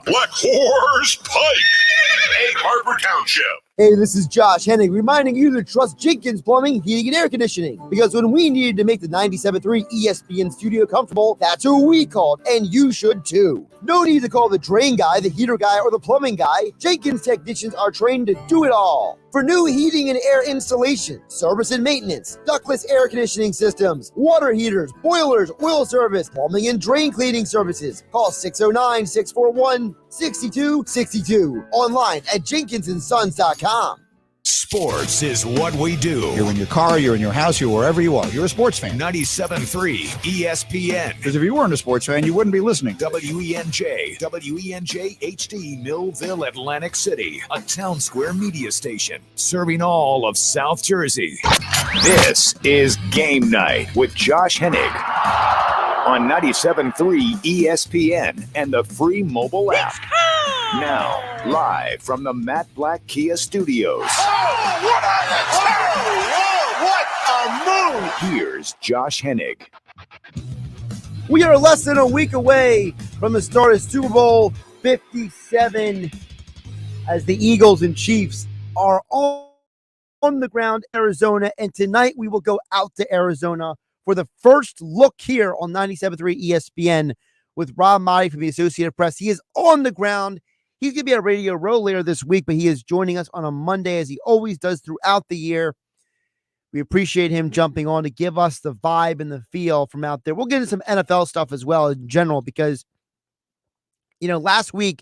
Black Horse Pike, Egg Harbor Township. Hey, this is Josh Hennig reminding you to trust Jenkins Plumbing, Heating, and Air Conditioning. Because when we needed to make the 97.3 ESPN studio comfortable, that's who we called, and you should too. No need to call the drain guy, the heater guy, or the plumbing guy. Jenkins technicians are trained to do it all. For new heating and air installation, service and maintenance, ductless air conditioning systems, water heaters, boilers, oil service, plumbing and drain cleaning services, call 609-641-6262. Online at jenkinsandsons.com. Sports is what we do. You're in your car, you're in your house, you're wherever you are. You're a sports fan. 97.3 ESPN. Because if you weren't a sports fan, you wouldn't be listening. WENJ HD, Millville, Atlantic City, a town square media station serving all of South Jersey. This is Game Night with Josh Hennig on 97.3 ESPN and the free mobile app. Now, live from the Matt Black Kia Studios. What a move! Here's Josh Hennig. We are less than a week away from the start of Super Bowl 57 as the Eagles and Chiefs are on the ground in Arizona. And tonight we will go out to Arizona for the first look here on 97.3 ESPN with Rob Maaddi from the Associated Press. He is on the ground. He's going to be at Radio Row later this week, but he is joining us on a Monday as he always does throughout the year. We appreciate him jumping on to give us the vibe and the feel from out there. We'll get into some NFL stuff as well in general because, last week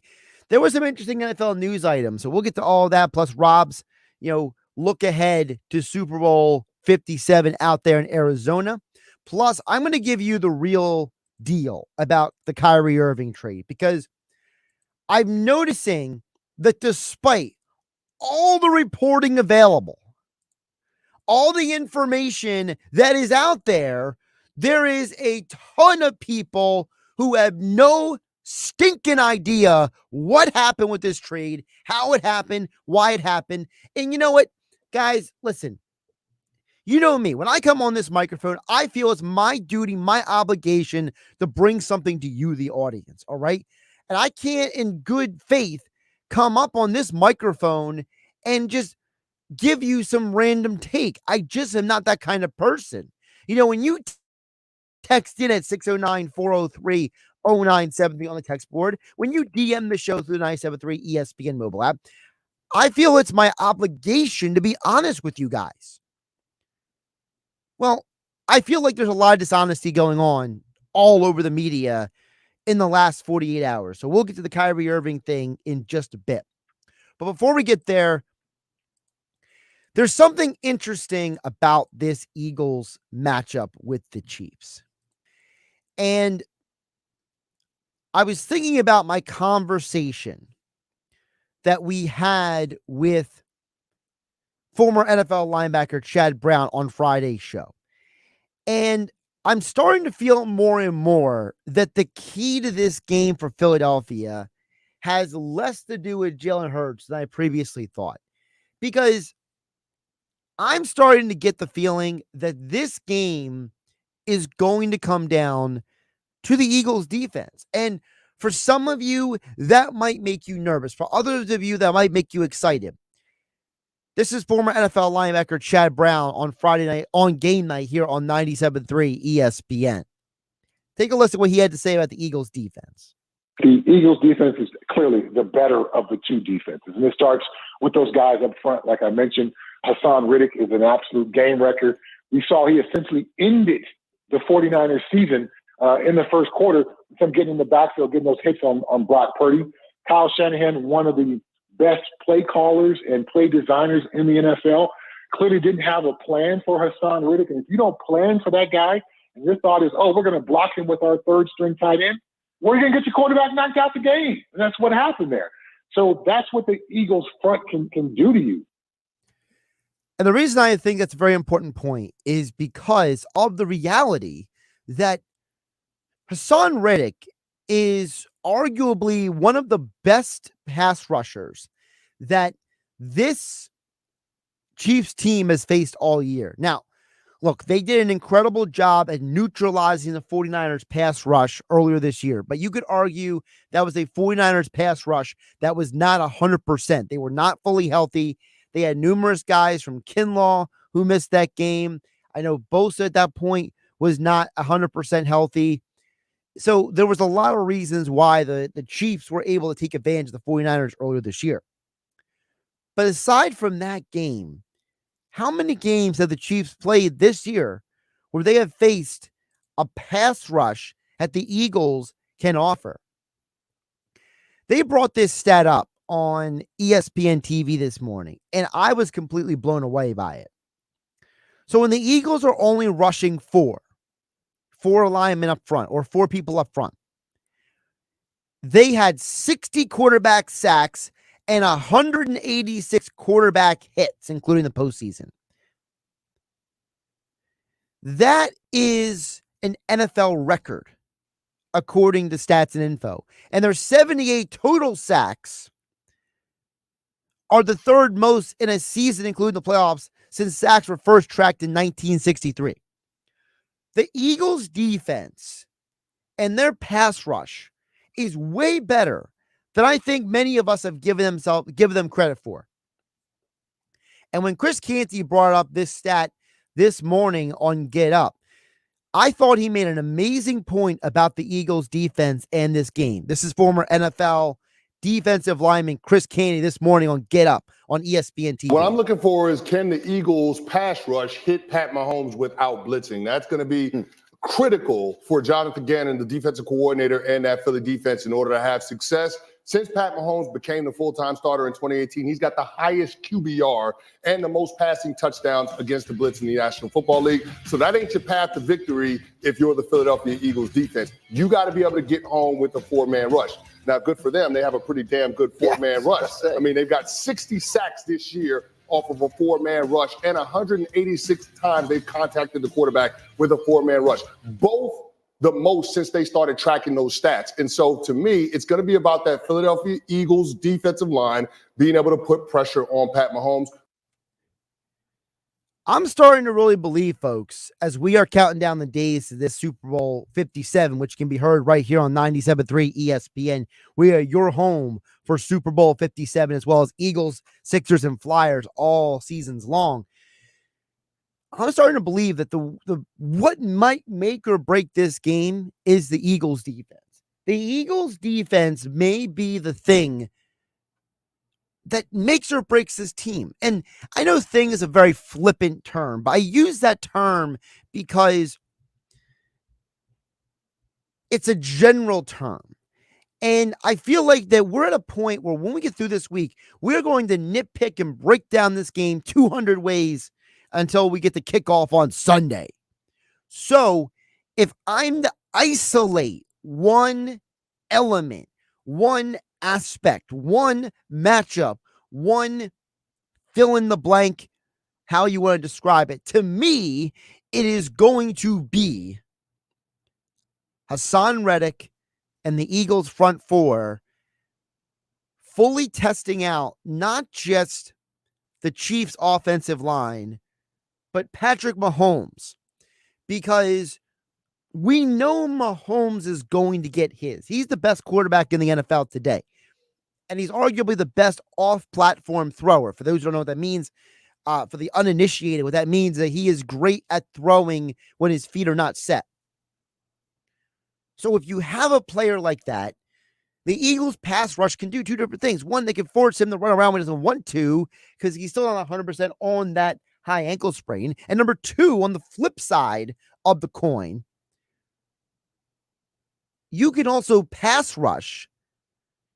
there was some interesting NFL news items. So we'll get to all of that plus Rob's, look ahead to Super Bowl 57 out there in Arizona. Plus, I'm going to give you the real deal about the Kyrie Irving trade because I'm noticing that despite all the reporting available, all the information that is out there, there is a ton of people who have no stinking idea what happened with this trade, how it happened, why it happened. And you know what, guys, listen, you know me, when I come on this microphone, I feel it's my duty, my obligation to bring something to you, the audience. All right. And I can't in good faith come up on this microphone and just give you some random take. I just am not that kind of person. When you text in at 609-403-0973 on the text board, when you DM the show through the 973 ESPN mobile app, I feel it's my obligation to be honest with you guys. Well, I feel like there's a lot of dishonesty going on all over the media in the last 48 hours. So we'll get to the Kyrie Irving thing in just a bit. But before we get there, there's something interesting about this Eagles matchup with the Chiefs. And I was thinking about my conversation that we had with former NFL linebacker Chad Brown on Friday's show. And I'm starting to feel more and more that the key to this game for Philadelphia has less to do with Jalen Hurts than I previously thought. Because I'm starting to get the feeling that this game is going to come down to the Eagles defense. And for some of you, that might make you nervous. For others of you, that might make you excited. This is former NFL linebacker Chad Brown on Friday night on Game Night here on 97.3 ESPN. Take a listen to what he had to say about the Eagles defense. The Eagles defense is clearly the better of the two defenses. And it starts with those guys up front. Like I mentioned, Hassan Riddick is an absolute game wrecker. We saw he essentially ended the 49ers season in the first quarter, from getting in the backfield, getting those hits on Brock Purdy. Kyle Shanahan, one of the best play callers and play designers in the NFL, clearly didn't have a plan for Hassan Riddick. And if you don't plan for that guy, and your thought is, we're going to block him with our third string tight end, where are you going to get your quarterback knocked out the game? And that's what happened there. So that's what the Eagles front can do to you. And the reason I think that's a very important point is because of the reality that Hassan Riddick is arguably one of the best pass rushers that this Chiefs team has faced all year. Now, Look, they did an incredible job at neutralizing the 49ers pass rush earlier this year, but you could argue that was a 49ers pass rush that was not 100%. They were not fully healthy. They had numerous guys from Kinlaw who missed that game. I know Bosa at that point was not 100% healthy. So there was a lot of reasons why the Chiefs were able to take advantage of the 49ers earlier this year. But aside from that game, how many games have the Chiefs played this year where they have faced a pass rush that the Eagles can offer? They brought this stat up on ESPN TV this morning, and I was completely blown away by it. So when the Eagles are only rushing four linemen up front or four people up front, they had 60 quarterback sacks and 186 quarterback hits, including the postseason. That is an NFL record, according to Stats and Info. And their 78 total sacks are the third most in a season, including the playoffs, since sacks were first tracked in 1963. The Eagles' defense and their pass rush is way better than I think many of us have given them credit for. And when Chris Canty brought up this stat this morning on Get Up, I thought he made an amazing point about the Eagles' defense and this game. This is former NFL defensive lineman Chris Canty this morning on Get Up on ESPN TV. What I'm looking for is, can the Eagles' pass rush hit Pat Mahomes without blitzing? That's going to be critical for Jonathan Gannon, the defensive coordinator, and that Philly defense in order to have success. Since Pat Mahomes became the full-time starter in 2018, he's got the highest QBR and the most passing touchdowns against the blitz in the National Football League. So that ain't your path to victory if you're the Philadelphia Eagles defense. You got to be able to get home with a four-man rush. Now, good for them. They have a pretty damn good four-man rush. I mean, they've got 60 sacks this year off of a four-man rush, and 186 times they've contacted the quarterback with a four-man rush. Both the most since they started tracking those stats. And so, to me, it's going to be about that Philadelphia Eagles defensive line being able to put pressure on Pat Mahomes. I'm starting to really believe, folks, as we are counting down the days to this Super Bowl 57, which can be heard right here on 97.3 ESPN. We are your home for Super Bowl 57, as well as Eagles, Sixers, and Flyers all seasons long. I'm starting to believe that the what might make or break this game is the Eagles' defense. The Eagles' defense may be the thing that makes or breaks this team. And I know thing is a very flippant term, but I use that term because it's a general term. And I feel like that we're at a point where when we get through this week, we're going to nitpick and break down this game 200 ways until we get the kickoff on Sunday. So if I'm to isolate one element, one aspect, one matchup, one fill in the blank, how you want to describe it, to me, it is going to be Hassan Reddick and the Eagles front four fully testing out not just the Chiefs offensive line, but Patrick Mahomes, because we know Mahomes is going to get his. He's the best quarterback in the NFL today. And he's arguably the best off-platform thrower. For those who don't know what that means, for the uninitiated, what that means is that he is great at throwing when his feet are not set. So if you have a player like that, the Eagles pass rush can do two different things. One, they can force him to run around when he doesn't want to because he's still not 100% on that high ankle sprain. And number two, on the flip side of the coin, you can also pass rush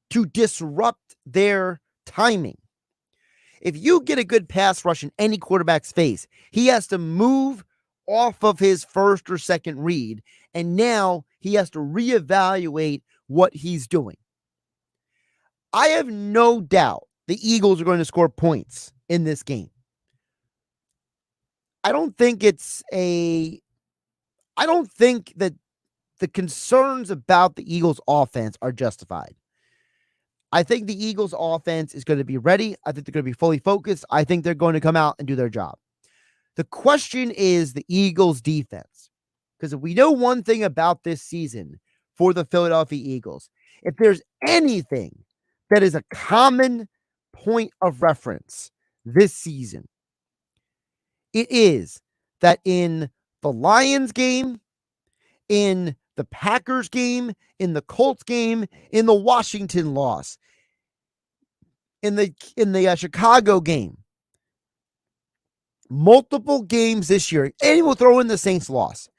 to disrupt their timing. If you get a good pass rush in any quarterback's face, he has to move off of his first or second read, and now he has to reevaluate what he's doing. I have no doubt the Eagles are going to score points in this game. I don't think that the concerns about the Eagles offense are justified. I think the Eagles offense is going to be ready. I think they're going to be fully focused. I think they're going to come out and do their job. The question is the Eagles' defense. Because if we know one thing about this season for the Philadelphia Eagles, if there's anything that is a common point of reference this season, it is that in the Lions game, in the Packers game, in the Colts game, in the Washington loss, in the Chicago game, multiple games this year, and we'll throw in the Saints loss.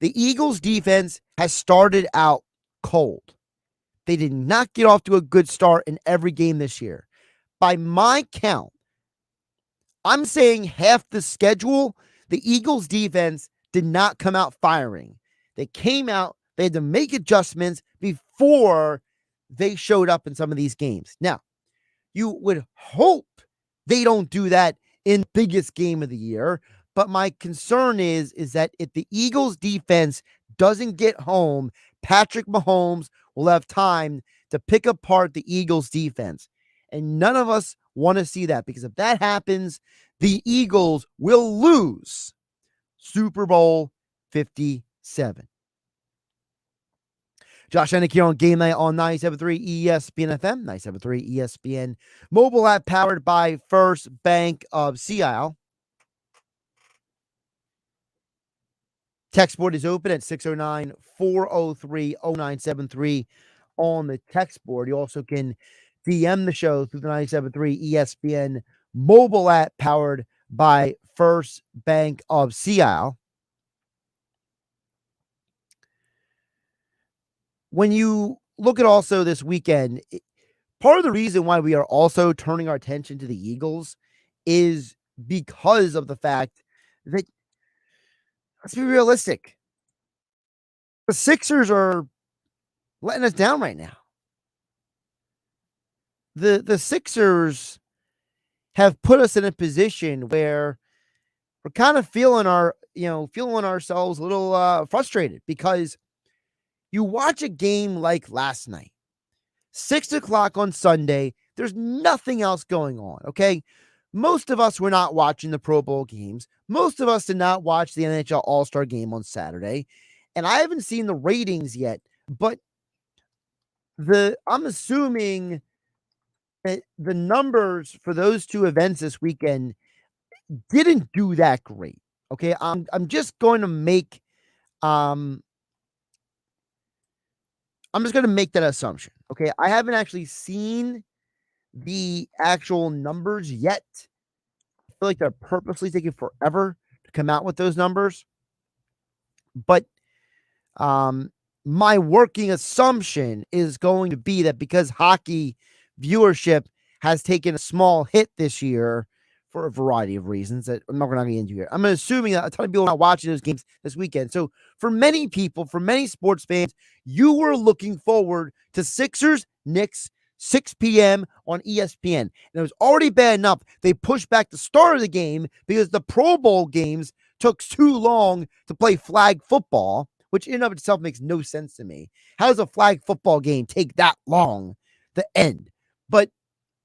The Eagles defense has started out cold. They did not get off to a good start in every game this year. By my count, I'm saying half the schedule, the Eagles defense did not come out firing. They came out, they had to make adjustments before they showed up in some of these games. Now, you would hope they don't do that in the biggest game of the year, but my concern is that if the Eagles defense doesn't get home, Patrick Mahomes will have time to pick apart the Eagles defense. And none of us want to see that, because if that happens, the Eagles will lose Super Bowl 57. Josh Hennig here on Game Night on 97.3 ESPN FM, 97.3 ESPN mobile app, powered by First Bank of Sea Isle. Text board is open at 609-403-0973 on the text board. You also can DM the show through the 97.3 ESPN mobile app, powered by First Bank of Sea Isle. When you look at also this weekend, part of the reason why we are also turning our attention to the Eagles is because of the fact that, let's be realistic, the Sixers are letting us down right now. The Sixers have put us in a position where we're kind of feeling ourselves a little frustrated, because you watch a game like last night, 6:00 on Sunday, there's nothing else going on, okay? Most of us were not watching the Pro Bowl games. Most of us did not watch the NHL All-Star game on Saturday. And I haven't seen the ratings yet, but I'm assuming that the numbers for those two events this weekend didn't do that great. Okay, I'm just going to make that assumption. Okay, I haven't actually seen the actual numbers yet. I feel like they're purposely taking forever to come out with those numbers. But my working assumption is going to be that because hockey viewership has taken a small hit this year for a variety of reasons that I'm not going to get into here, I'm assuming that a ton of people are not watching those games this weekend. So for many people, for many sports fans, you were looking forward to Sixers, Knicks, 6 p.m. on ESPN. And it was already bad enough they pushed back the start of the game because the Pro Bowl games took too long to play flag football, which in and of itself makes no sense to me. How does a flag football game take that long to end? But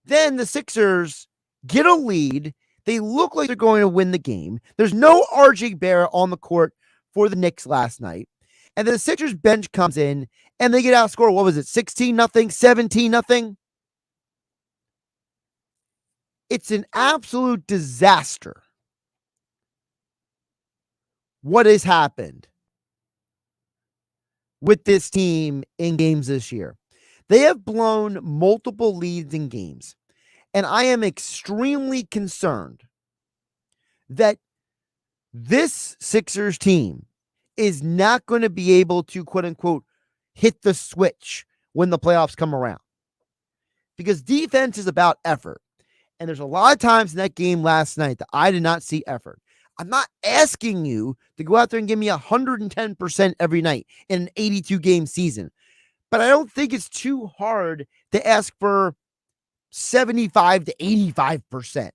then the Sixers get a lead. They look like they're going to win the game. There's no RJ Barrett on the court for the Knicks last night. And then the Sixers bench comes in and they get outscored. What was it? 16-0, 17-0. It's an absolute disaster what has happened with this team in games this year. They have blown multiple leads in games. And I am extremely concerned that this Sixers team is not going to be able to, quote unquote, hit the switch when the playoffs come around. Because defense is about effort. And there's a lot of times in that game last night that I did not see effort. I'm not asking you to go out there and give me 110% every night in an 82-game season. But I don't think it's too hard to ask for 75 to 85%.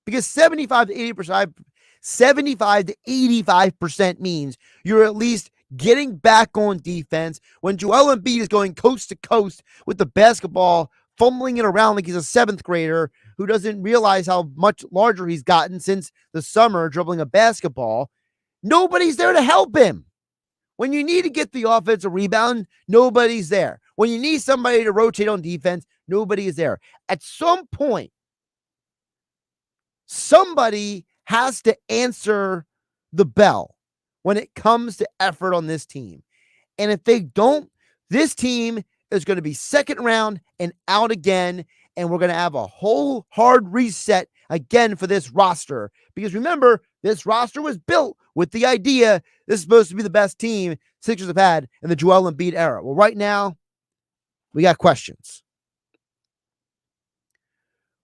Because 75 to 85% means you're at least getting back on defense when Joel Embiid is going coast to coast with the basketball, fumbling it around like he's a seventh grader who doesn't realize how much larger he's gotten since the summer dribbling a basketball. Nobody's there to help him. When you need to get the offensive rebound, nobody's there. When you need somebody to rotate on defense, nobody is there. At some point, somebody has to answer the bell when it comes to effort on this team. And if they don't, this team is going to be second round and out again. And we're going to have a whole hard reset again for this roster. Because remember, this roster was built with the idea this is supposed to be the best team Sixers have had in the Joel Embiid era. Well, right now, we got questions.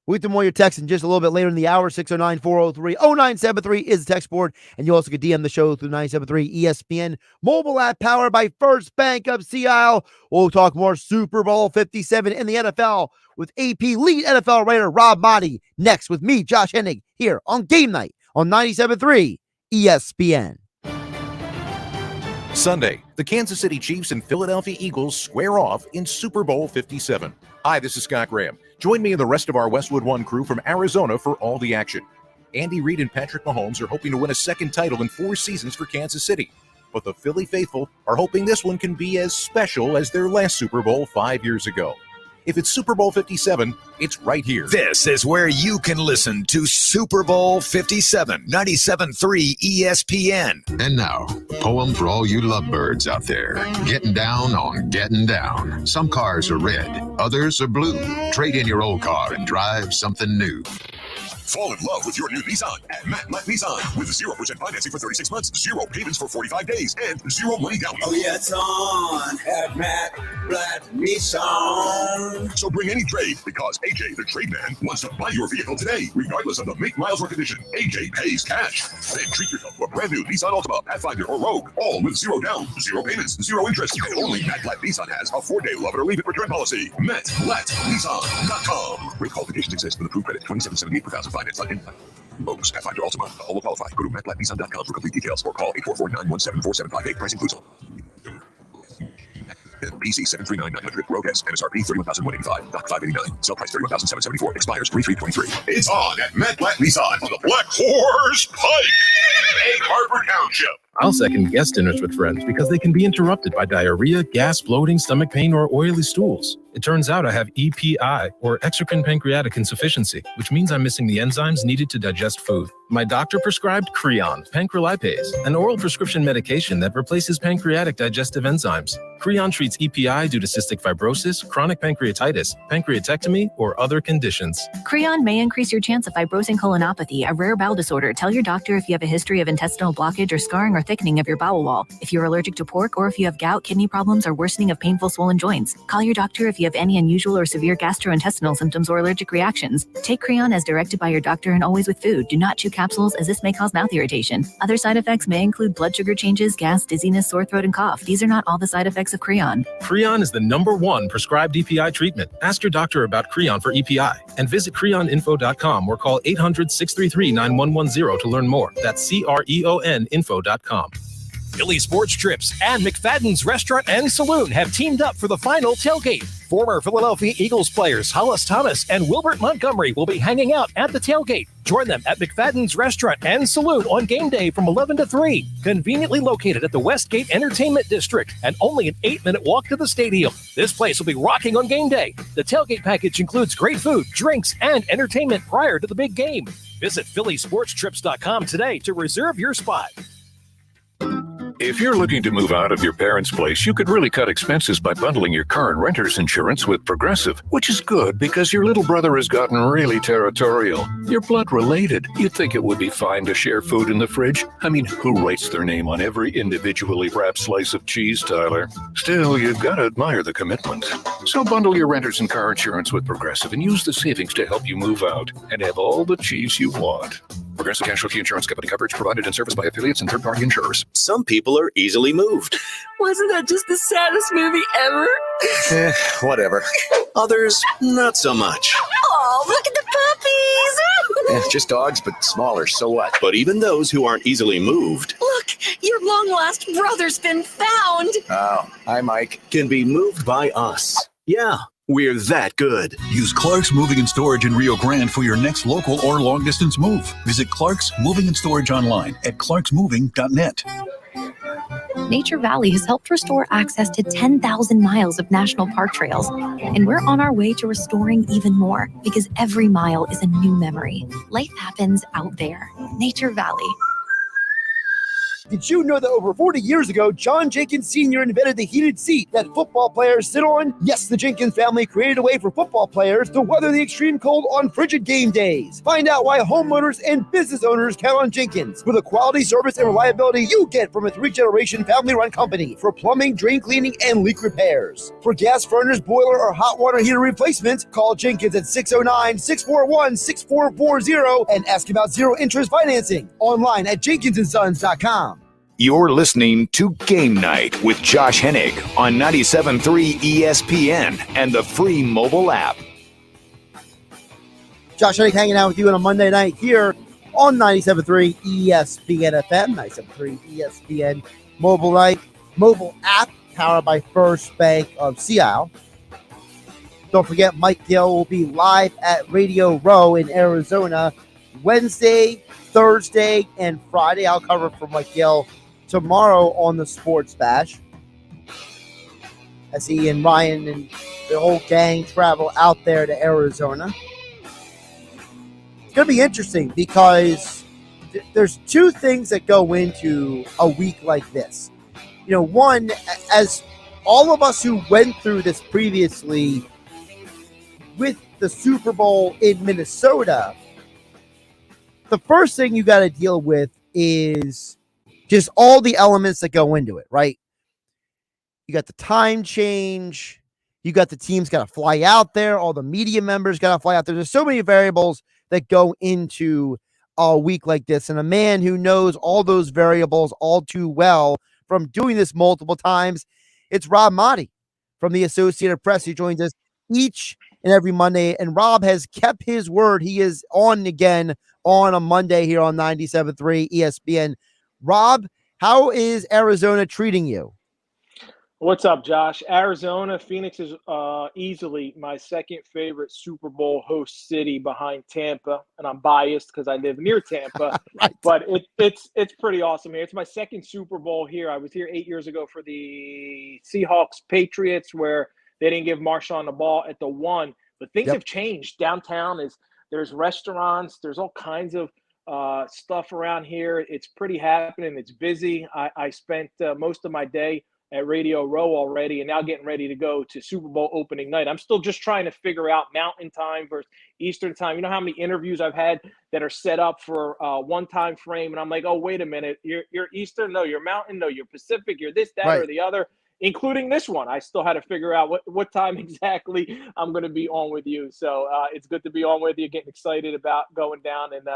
We'll get to more of your texts in just a little bit later in the hour. 609-403-0973 is the text board. And you also can DM the show through 973 ESPN mobile app powered by First Bank of Sea Isle. We'll talk more Super Bowl 57 in the NFL with AP lead NFL writer Rob Maaddi next with me, Josh Hennig, here on Game Night on 97.3 ESPN. Sunday, the Kansas City Chiefs and Philadelphia Eagles square off in Super Bowl 57. Hi, this is Scott Graham. Join me and the rest of our Westwood One crew from Arizona for all the action. Andy Reid and Patrick Mahomes are hoping to win a second title in 4 seasons for Kansas City. But the Philly faithful are hoping this one can be as special as their last Super Bowl 5 years ago. If it's Super Bowl 57, it's right here. This is where you can listen to Super Bowl 57, 97.3 ESPN. And now, a poem for all you lovebirds out there. Getting down on getting down. Some cars are red, others are blue. Trade in your old car and drive something new. Fall in love with your new Nissan at Matt Black Nissan with 0% financing for 36 months, 0 payments for 45 days, and 0 money down. Oh, yeah, it's on at Matt Black Nissan. So bring any trade because AJ, the trade man, wants to buy your vehicle today, regardless of the make, miles, or condition. AJ pays cash. Then treat yourself to a brand new Nissan Altima, Pathfinder, or Rogue, all with 0 down, 0 payments, 0 interest. And only Matt Black Nissan has a 4-day love it or leave it return policy. MattBlackNissan.com. Rate qualifications exist with approved credit. $27.78 per thousand. Finance on impact. Lowe's, Pathfinder, Altima. All will qualify. Go to MattBlackNissan.com for complete details or call 844-917-4758. Price includes all. PC 739-900. Rogue S. MSRP 31,185. Doc 589. Sell price 31,774. Expires 3/3/23. It's on at Matt Black Nissan on the Black Horse Pike. Egg Harbor Township. I'll second guest dinners with friends because they can be interrupted by diarrhea, gas, bloating, stomach pain, or oily stools. It turns out I have EPI, or exocrine pancreatic insufficiency, which means I'm missing the enzymes needed to digest food. My doctor prescribed Creon, pancrelipase, an oral prescription medication that replaces pancreatic digestive enzymes. Creon treats EPI due to cystic fibrosis, chronic pancreatitis, pancreatectomy, or other conditions. Creon may increase your chance of fibrosing colonopathy, a rare bowel disorder. Tell your doctor if you have a history of intestinal blockage or scarring or thickening of your bowel wall, if you're allergic to pork, or if you have gout, kidney problems, or worsening of painful swollen joints. Call your doctor if you have any unusual or severe gastrointestinal symptoms or allergic reactions. Take Creon as directed by your doctor and always with food. Do not chew capsules as this may cause mouth irritation. Other side effects may include blood sugar changes, gas, dizziness, sore throat, and cough. These are not all the side effects of Creon. Creon is the #1 prescribed EPI treatment. Ask your doctor about Creon for EPI and visit creoninfo.com or call 800-633-9110 to learn more. That's CREON info.com. Philly Sports Trips and McFadden's Restaurant and Saloon have teamed up for the final tailgate. Former Philadelphia Eagles players Hollis Thomas and Wilbert Montgomery will be hanging out at the tailgate. Join them at McFadden's Restaurant and Saloon on game day from 11 to 3. Conveniently located at the Westgate Entertainment District and only an 8-minute walk to the stadium. This place will be rocking on game day. The tailgate package includes great food, drinks, and entertainment prior to the big game. Visit PhillySportsTrips.com today to reserve your spot. If you're looking to move out of your parents' place, you could really cut expenses by bundling your car and renter's insurance with Progressive, which is good because your little brother has gotten really territorial. You're blood related. You'd think it would be fine to share food in the fridge. I mean, who writes their name on every individually wrapped slice of cheese, Tyler? Still, you've got to admire the commitment. So bundle your renter's and car insurance with Progressive and use the savings to help you move out and have all the cheese you want. Progressive Casualty Insurance Company. Coverage provided and serviced by affiliates and third-party insurers. Some people are easily moved. Wasn't that just the saddest movie ever? Whatever. Others, not so much. Oh, look at the puppies! Just dogs, but smaller, so what? But even those who aren't easily moved. Look, your long-lost brother's been found. Oh, hi, Mike. Can be moved by us. Yeah, We're that good. Use Clark's Moving and Storage in Rio Grande for your next local or long-distance move. Visit Clark's Moving and Storage online at clarksmoving.net. Nature Valley has helped restore access to 10,000 miles of national park trails, and we're on our way to restoring even more because every mile is a new memory. Life happens out there. Nature Valley. Did you know that over 40 years ago, John Jenkins Sr. invented the heated seat that football players sit on? Yes, the Jenkins family created a way for football players to weather the extreme cold on frigid game days. Find out why homeowners and business owners count on Jenkins for the quality, service, and reliability you get from a 3-generation family-run company for plumbing, drain cleaning, and leak repairs. For gas furnace, boiler, or hot water heater replacement, call Jenkins at 609-641-6440 and ask about zero-interest financing. Online at jenkinsandsons.com. You're listening to Game Night with Josh Hennig on 97.3 ESPN and the free mobile app. Josh Hennig hanging out with you on a Monday night here on 97.3 ESPN FM, 97.3 ESPN mobile app powered by First Bank of Seattle. Don't forget, Mike Gill will be live at Radio Row in Arizona Wednesday, Thursday, and Friday. I'll cover for Mike Gill tomorrow on the Sports Bash, as he and Ryan and the whole gang travel out there to Arizona. It's going to be interesting because there's two things that go into a week like this. You know, one, as all of us who went through this previously with the Super Bowl in Minnesota, the first thing you got to deal with is just all the elements that go into it, right? You got the time change. You got the teams got to fly out there. All the media members got to fly out there. There's so many variables that go into a week like this. And a man who knows all those variables all too well from doing this multiple times, it's Rob Maaddi from the Associated Press, who joins us each and every Monday. And Rob has kept his word. He is on again on a Monday here on 97.3 ESPN. Rob, how is Arizona treating you? What's up, Josh? Arizona, Phoenix is easily my second favorite Super Bowl host city behind Tampa, and I'm biased because I live near Tampa. Right. But it's pretty awesome here. It's my second Super Bowl here. I was here 8 years ago for the Seahawks Patriots, where they didn't give Marshawn the ball at the 1. But things have changed. Downtown there's restaurants, there's all kinds of stuff around here. It's pretty happening. It's busy. I spent most of my day at Radio Row already, and now getting ready to go to Super Bowl opening night. I'm still just trying to figure out Mountain Time versus Eastern Time. You know how many interviews I've had that are set up for one time frame, and I'm like, oh, wait a minute, you're Eastern? No, you're Mountain? No, you're Pacific? You're this, that, or the other, including this one. I still had to figure out what time exactly I'm going to be on with you. So it's good to be on with you, getting excited about going down and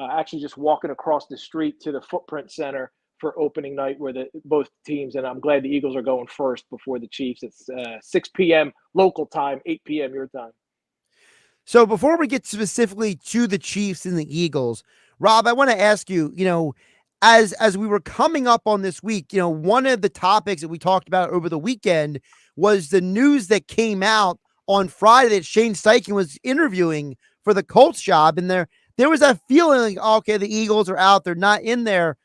actually just walking across the street to the Footprint Center for opening night, where both teams, and I'm glad the Eagles are going first before the Chiefs. It's 6 p.m. local time, 8 p.m. your time. So before we get specifically to the Chiefs and the Eagles, Rob, I want to ask you, as we were coming up on this week, one of the topics that we talked about over the weekend was the news that came out on Friday that Shane Steichen was interviewing for the Colts job. And there was that feeling like, okay, the Eagles are out, they're not in there.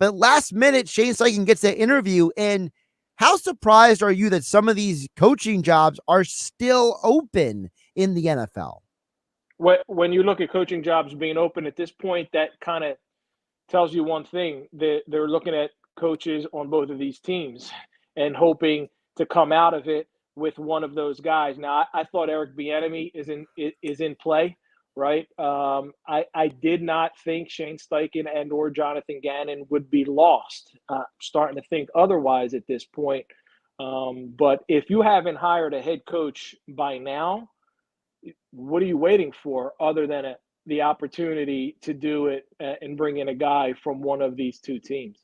But last minute, Shane Steichen gets that interview. And how surprised are you that some of these coaching jobs are still open in the NFL? When you look at coaching jobs being open at this point, that kind of tells you one thing. They're looking at coaches on both of these teams and hoping to come out of it with one of those guys. Now, I thought Eric Bieniemy is in play. Right. I did not think Shane Steichen and or Jonathan Gannon would be lost. Starting to think otherwise at this point. But if you haven't hired a head coach by now, what are you waiting for other than the opportunity to do it and bring in a guy from one of these two teams?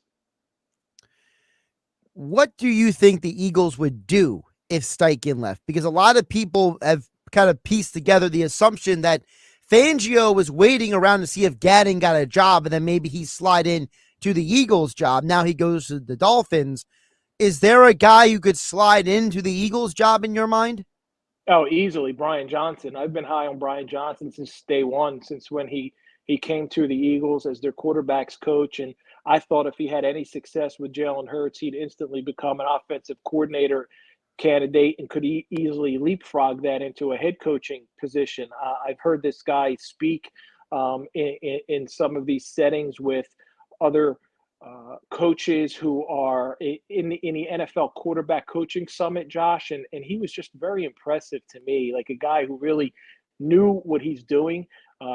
What do you think the Eagles would do if Steichen left? Because a lot of people have kind of pieced together the assumption that Fangio was waiting around to see if Gannon got a job, and then maybe he slide in to the Eagles job. Now he goes to the Dolphins. Is there a guy who could slide into the Eagles job in your mind? Oh, easily Brian Johnson. I've been high on Brian Johnson since day one, since when he came to the Eagles as their quarterbacks coach, and I thought if he had any success with Jalen Hurts, he'd instantly become an offensive coordinator candidate and could easily leapfrog that into a head coaching position. I've heard this guy speak in some of these settings with other coaches who are in the NFL quarterback coaching summit, Josh, and he was just very impressive to me, like a guy who really knew what he's doing,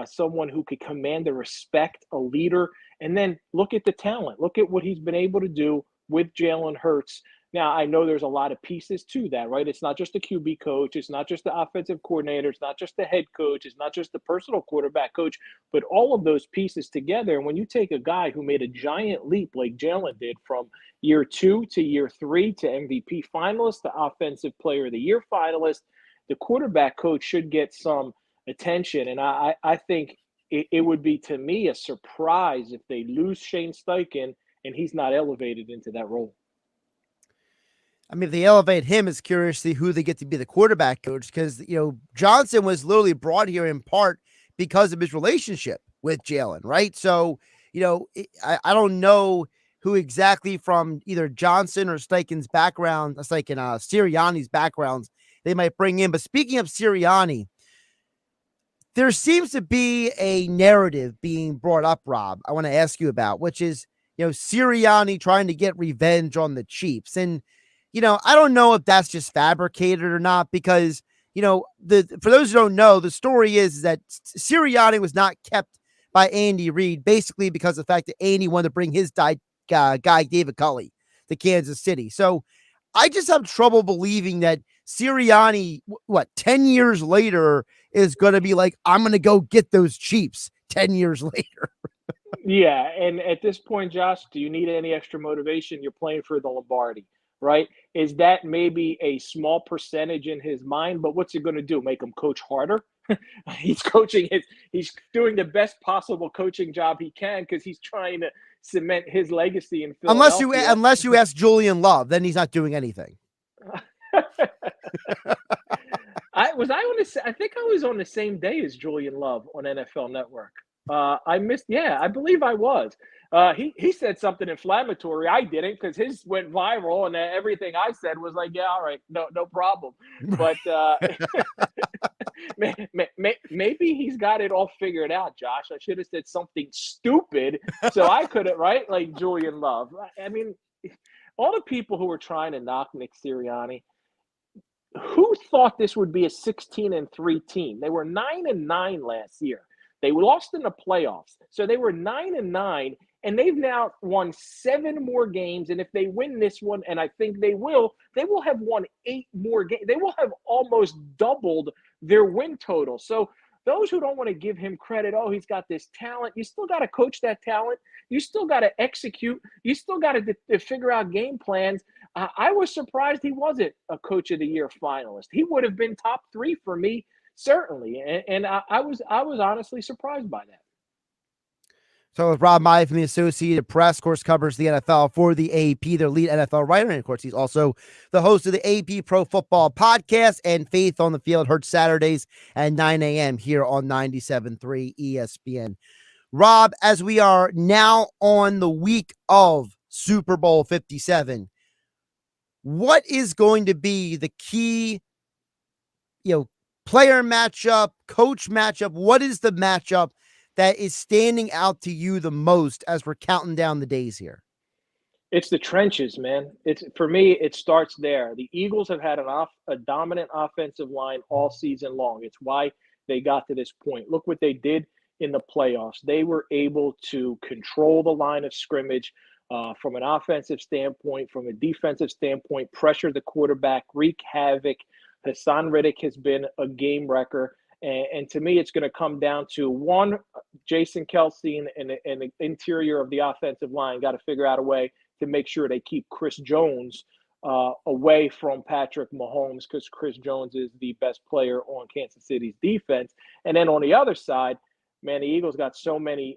someone who could command the respect, a leader, and then look at the talent. Look at what he's been able to do with Jalen Hurts. Now, I know there's a lot of pieces to that, right? It's not just the QB coach. It's not just the offensive coordinator. It's not just the head coach. It's not just the personal quarterback coach, but all of those pieces together. And when you take a guy who made a giant leap like Jalen did from year 2 to year 3 to MVP finalist, the offensive player of the year finalist, the quarterback coach should get some attention. And I think it would be, to me, a surprise if they lose Shane Steichen and he's not elevated into that role. I mean, if they elevate him, it's curious to see who they get to be the quarterback coach, because, Johnson was literally brought here in part because of his relationship with Jalen, right? So, I don't know who exactly from either Johnson or Steichen's background, Sirianni's backgrounds, they might bring in. But speaking of Sirianni, there seems to be a narrative being brought up, Rob, I want to ask you about, which is, Sirianni trying to get revenge on the Chiefs. And, I don't know if that's just fabricated or not, because, for those who don't know, the story is that Sirianni was not kept by Andy Reid, basically because of the fact that Andy wanted to bring his guy, David Culley, to Kansas City. So I just have trouble believing that Sirianni, 10 years later, is going to be like, I'm going to go get those Chiefs 10 years later. Yeah, and at this point, Josh, do you need any extra motivation? You're playing for the Lombardi, right? Is that maybe a small percentage in his mind? But what's it going to do? Make him coach harder? He's doing the best possible coaching job he can because he's trying to cement his legacy in Philadelphia. Unless you ask Julian Love, then he's not doing anything. I think I was on the same day as Julian Love on NFL Network. I believe I was. He said something inflammatory. I didn't, because his went viral, and everything I said was like, yeah, all right, no problem. But maybe he's got it all figured out, Josh. I should have said something stupid so I could have, right? Like Julian Love. I mean, all the people who were trying to knock Nick Sirianni, who thought this would be a 16-3 team? They were 9-9 last year. They lost in the playoffs. So they were 9-9, and they've now won 7 more games. And if they win this one, and I think they will have won 8 more games. They will have almost doubled their win total. So those who don't want to give him credit, he's got this talent, you still got to coach that talent. You still got to execute. You still got to figure out game plans. I was surprised he wasn't a Coach of the Year finalist. He would have been top 3 for me, certainly. And I was honestly surprised by that. So with Rob Maaddi from the Associated Press, of course, covers the NFL for the AP, their lead NFL writer. And of course, he's also the host of the AP Pro Football Podcast and Faith on the Field, heard Saturdays at 9 a.m. here on 97.3 ESPN. Rob, as we are now on the week of Super Bowl 57, what is going to be the key, player matchup, coach matchup? What is the matchup that is standing out to you the most as we're counting down the days here? It's the trenches, man. For me, it starts there. The Eagles have had a dominant offensive line all season long. It's why they got to this point. Look what they did in the playoffs. They were able to control the line of scrimmage from an offensive standpoint, from a defensive standpoint, pressure the quarterback, wreak havoc. Hassan Riddick has been a game wrecker. And to me, it's going to come down to one, Jason Kelce and the interior of the offensive line got to figure out a way to make sure they keep Chris Jones away from Patrick Mahomes, because Chris Jones is the best player on Kansas City's defense. And then on the other side, man, the Eagles got so many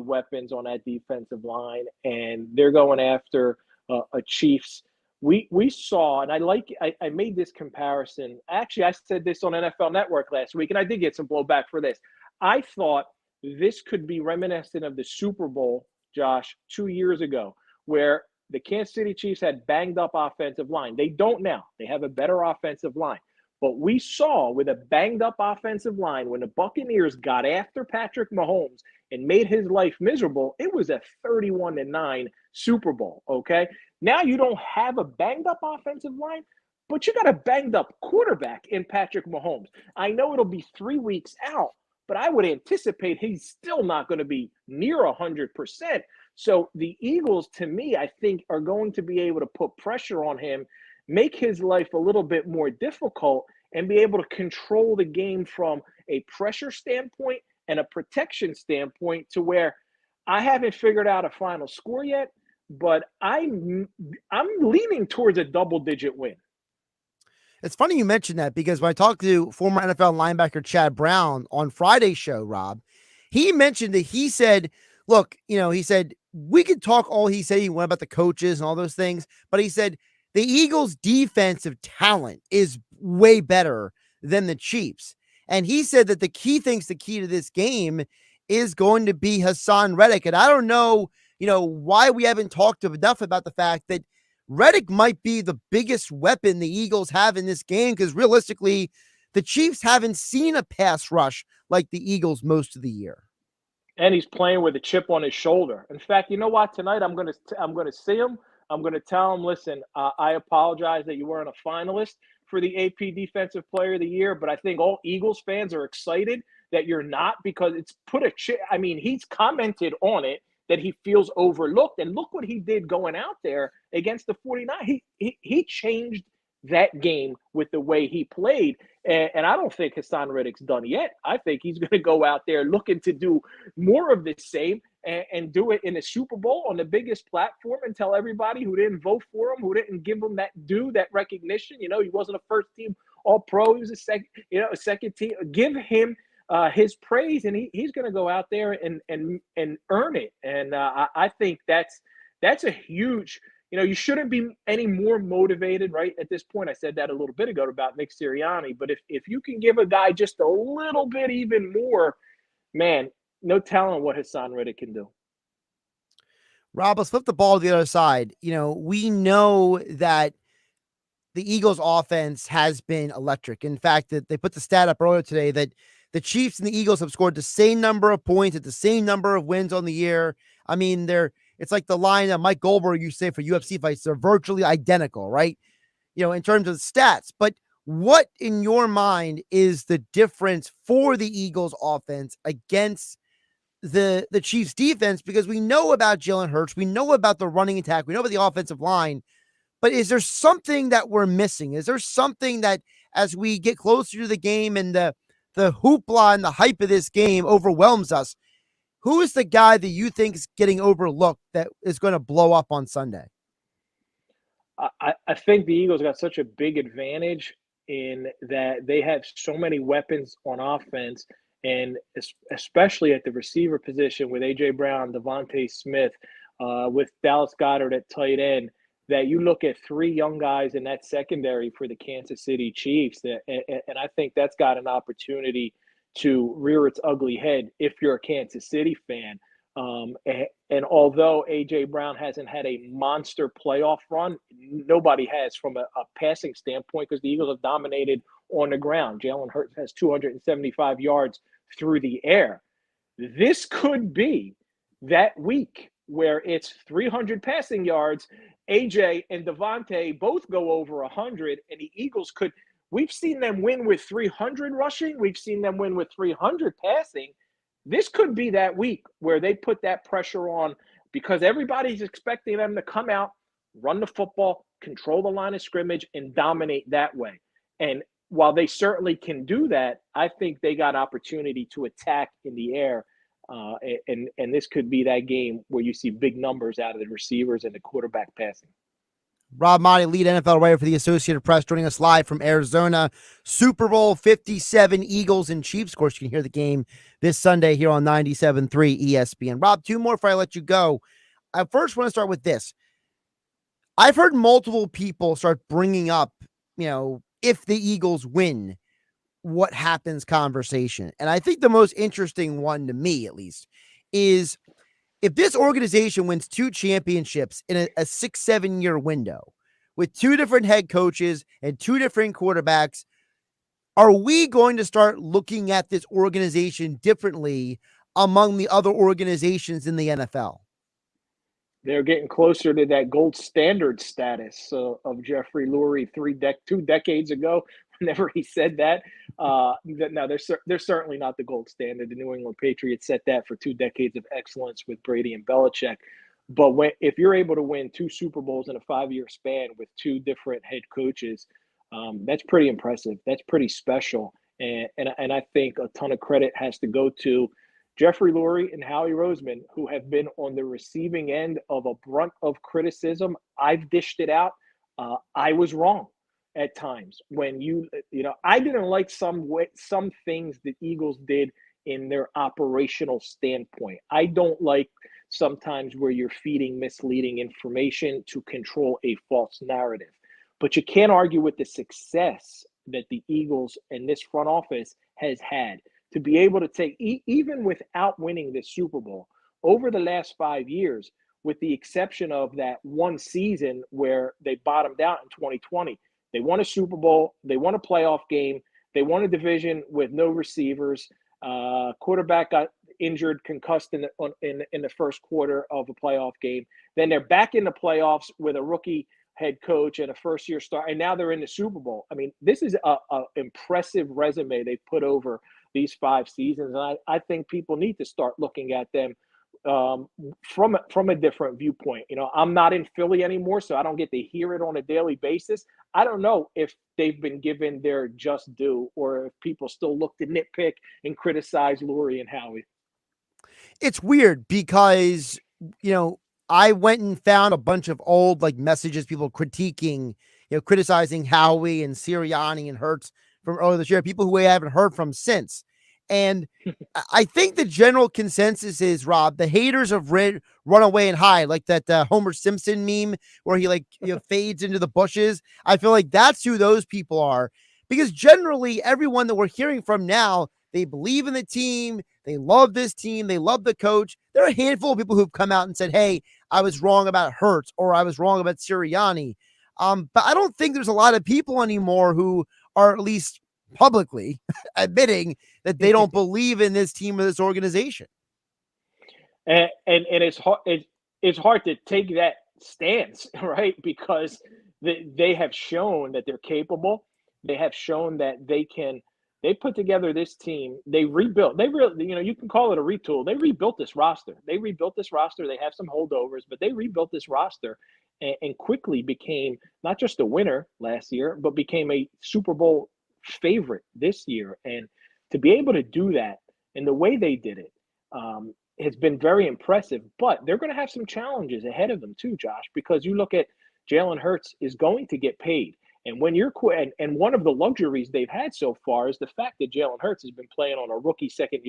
weapons on that defensive line, and they're going after a Chiefs we saw, and I made this comparison. Actually, I said this on NFL Network last week, and I did get some blowback for this. I thought this could be reminiscent of the Super Bowl, Josh, 2 years ago, where the Kansas City Chiefs had banged up offensive line. They don't now. They have a better offensive line. But we saw with a banged up offensive line, when the Buccaneers got after Patrick Mahomes and made his life miserable, it was a 31-9 Super Bowl, okay? Now you don't have a banged up offensive line, but you got a banged up quarterback in Patrick Mahomes. I know it'll be 3 weeks out, but I would anticipate he's still not going to be near 100%. So the Eagles, to me, I think are going to be able to put pressure on him, make his life a little bit more difficult, and be able to control the game from a pressure standpoint and a protection standpoint, to where I haven't figured out a final score yet, but I'm leaning towards a double-digit win. It's funny you mentioned that, because when I talked to former NFL linebacker Chad Brown on Friday's show, Rob, he mentioned that he said, look, he said, we could talk all he said he went about the coaches and all those things, but he said the Eagles' defensive talent is way better than the Chiefs. And he said that the key to this game is going to be Hassan Reddick. And I don't know, why we haven't talked enough about the fact that Reddick might be the biggest weapon the Eagles have in this game, because realistically, the Chiefs haven't seen a pass rush like the Eagles most of the year. And he's playing with a chip on his shoulder. In fact, you know what? Tonight I'm gonna see him. I'm gonna tell him, listen, I apologize that you weren't a finalist for the AP Defensive Player of the Year, but I think all Eagles fans are excited that you're not, because it's put a chip. I mean, he's commented on it that he feels overlooked, and look what he did going out there against the 49ers. He changed that game with the way he played. And I don't think Hassan Reddick's done yet. I think he's going to go out there looking to do more of the same and do it in a Super Bowl on the biggest platform, and tell everybody who didn't vote for him, who didn't give him that that recognition. He wasn't a first team All-Pro. He was a second team. Give him his praise, and he's going to go out there and earn it. And I think that's a huge. You shouldn't be any more motivated, right? At this point, I said that a little bit ago about Nick Sirianni, but if you can give a guy just a little bit even more, man, no telling what Hassan Reddick can do. Rob, let's flip the ball to the other side. We know that the Eagles offense has been electric. In fact, that they put the stat up earlier today that the Chiefs and the Eagles have scored the same number of points at the same number of wins on the year. I mean, it's like the line that Mike Goldberg used to say for UFC fights. They're virtually identical, right? In terms of stats. But what, in your mind, is the difference for the Eagles offense against the Chiefs defense? Because we know about Jalen Hurts. We know about the running attack. We know about the offensive line. But is there something that we're missing? Is there something that, as we get closer to the game and the hoopla and the hype of this game overwhelms us, who is the guy that you think is getting overlooked that is going to blow up on Sunday? I think the Eagles got such a big advantage in that they have so many weapons on offense, and especially at the receiver position with A.J. Brown, Devontae Smith, with Dallas Goedert at tight end, that you look at three young guys in that secondary for the Kansas City Chiefs, and I think that's got an opportunity to rear its ugly head if you're a Kansas City fan. And although A.J. Brown hasn't had a monster playoff run, nobody has from a passing standpoint, because the Eagles have dominated on the ground. Jalen Hurts has 275 yards through the air. This could be that week where it's 300 passing yards. AJ and Devontae both go over 100, and the Eagles could. We've seen them win with 300 rushing. We've seen them win with 300 passing. This could be that week where they put that pressure on, because everybody's expecting them to come out, run the football, control the line of scrimmage, and dominate that way. And while they certainly can do that, I think they got opportunity to attack in the air. And this could be that game where you see big numbers out of the receivers and the quarterback passing. Rob Maaddi, lead NFL writer for the Associated Press, joining us live from Arizona. Super Bowl 57, Eagles and Chiefs. Of course, you can hear the game this Sunday here on 97.3 ESPN. Rob, two more before I let you go. I first want to start with this. I've heard multiple people start bringing up, if the Eagles win, what happens conversation. And I think the most interesting one to me, at least, is if this organization wins 2 championships in a 6-7 year window with 2 different head coaches and 2 different quarterbacks, are we going to start looking at this organization differently among the other organizations in the NFL? They're getting closer to that gold standard status of Jeffrey Lurie 2 decades ago. Whenever he said that, no, they're certainly not the gold standard. The New England Patriots set that for 2 decades of excellence with Brady and Belichick. But if you're able to win 2 Super Bowls in a 5-year span with 2 different head coaches, that's pretty impressive. That's pretty special. And I think a ton of credit has to go to Jeffrey Lurie and Howie Roseman, who have been on the receiving end of a brunt of criticism. I've dished it out. I was wrong at times when I didn't like some things the Eagles did in their operational standpoint. I don't like sometimes where you're feeding misleading information to control a false narrative. But you can't argue with the success that the Eagles and this front office has had to be able to take, even without winning the Super Bowl, over the last 5 years, with the exception of that one season where they bottomed out in 2020. They won a Super Bowl. They won a playoff game. They won a division with no receivers. Quarterback got injured, concussed in the first quarter of a playoff game. Then they're back in the playoffs with a rookie head coach and a first-year star, and now they're in the Super Bowl. I mean, this is a impressive resume they put over these 5 seasons, and I think people need to start looking at them from a different viewpoint. I'm not in Philly anymore, so I don't get to hear it on a daily basis. I don't know if they've been given their just due or if people still look to nitpick and criticize Lurie and Howie. It's weird because, I went and found a bunch of old messages, people critiquing, criticizing Howie and Sirianni and Hurts from earlier this year, people who I haven't heard from since. And I think the general consensus is, Rob, the haters have run away and hide, like that Homer Simpson meme where he fades into the bushes. I feel like that's who those people are, because generally everyone that we're hearing from now, they believe in the team. They love this team. They love the coach. There are a handful of people who've come out and said, hey, I was wrong about Hurts or I was wrong about Sirianni. But I don't think there's a lot of people anymore who are at least publicly admitting that they don't believe in this team or this organization. And it's hard to take that stance, right? Because they have shown that they're capable. They have shown that they put together this team. They rebuilt. You can call it a retool. They rebuilt this roster. They have some holdovers, but they rebuilt this roster and quickly became not just a winner last year, but became a Super Bowl favorite this year. And to be able to do that and the way they did it has been very impressive. But they're going to have some challenges ahead of them too, Josh, because you look at Jalen Hurts is going to get paid. And when you're and one of the luxuries they've had so far is the fact that Jalen Hurts has been playing on a rookie second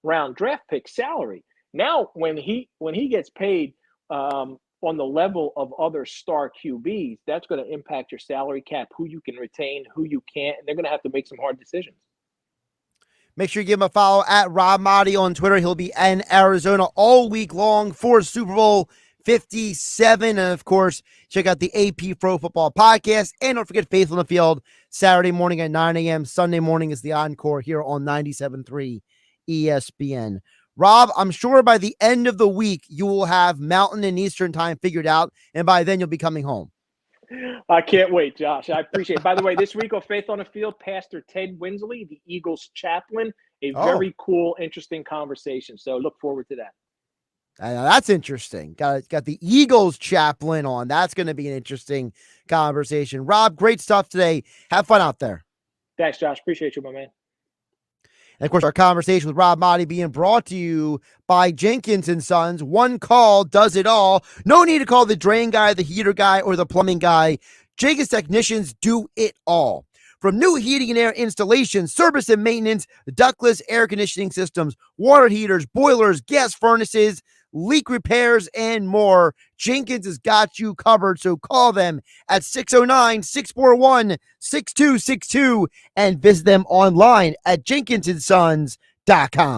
round draft pick salary. Now, when he gets paid on the level of other star QBs, that's going to impact your salary cap, who you can retain, who you can't, and they're going to have to make some hard decisions. Make sure you give him a follow at Rob Maaddi on Twitter. He'll be in Arizona all week long for Super Bowl 57. And of course, check out the AP Pro Football Podcast. And don't forget Faithful in the Field, Saturday morning at 9 a.m. Sunday morning is the encore here on 97.3 ESPN. Rob, I'm sure by the end of the week, you will have Mountain and Eastern time figured out. And by then, you'll be coming home. I can't wait, Josh. I appreciate it. By the way, this week on Faith on the Field, Pastor Ted Winsley, the Eagles chaplain, a very cool, interesting conversation. So look forward to that. That's interesting. Got the Eagles chaplain on. That's going to be an interesting conversation. Rob, great stuff today. Have fun out there. Thanks, Josh. Appreciate you, my man. And of course, our conversation with Rob Maaddi being brought to you by Jenkins & Sons. One call does it all. No need to call the drain guy, the heater guy, or the plumbing guy. Jenkins technicians do it all. From new heating and air installation, service and maintenance, ductless air conditioning systems, water heaters, boilers, gas furnaces, leak repairs, and more. Jenkins has got you covered, so call them at 609-641-6262 and visit them online at jenkinsonsons.com.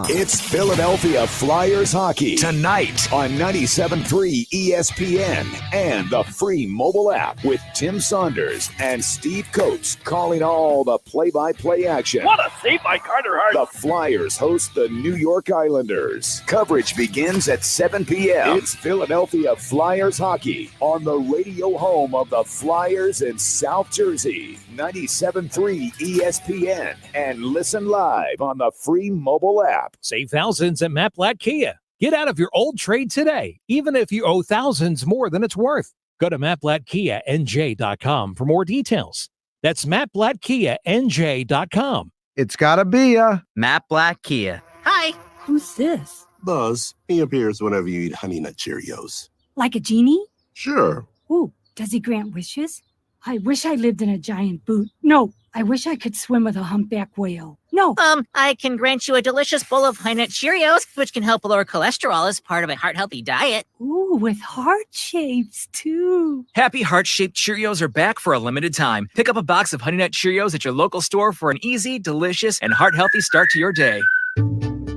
It's Philadelphia Flyers hockey tonight on 97.3 ESPN and the free mobile app with Tim Saunders and Steve Coates calling all the play-by-play action. What a save by Carter Hart. The Flyers host the New York Islanders. Coverage begins at 7 p.m. It's Philadelphia Flyers hockey on the radio home of the Flyers in South Jersey. 97.3 ESPN and listen live on the free mobile app. Save thousands at Matt Blatt Kia. Get out of your old trade today, even if you owe thousands more than it's worth. Go to mattblattkianj.com for more details. That's mattblattkianj.com. It's gotta be a Matt Blatt Kia. Hi. Who's this? Buzz. He appears whenever you eat Honey Nut Cheerios. Like a genie? Sure. Ooh, does he grant wishes? I wish I lived in a giant boot. No, I wish I could swim with a humpback whale. No. I can grant you a delicious bowl of Honey Nut Cheerios, which can help lower cholesterol as part of a heart-healthy diet. Ooh, with heart shapes, too. Happy heart-shaped Cheerios are back for a limited time. Pick up a box of Honey Nut Cheerios at your local store for an easy, delicious, and heart-healthy start to your day.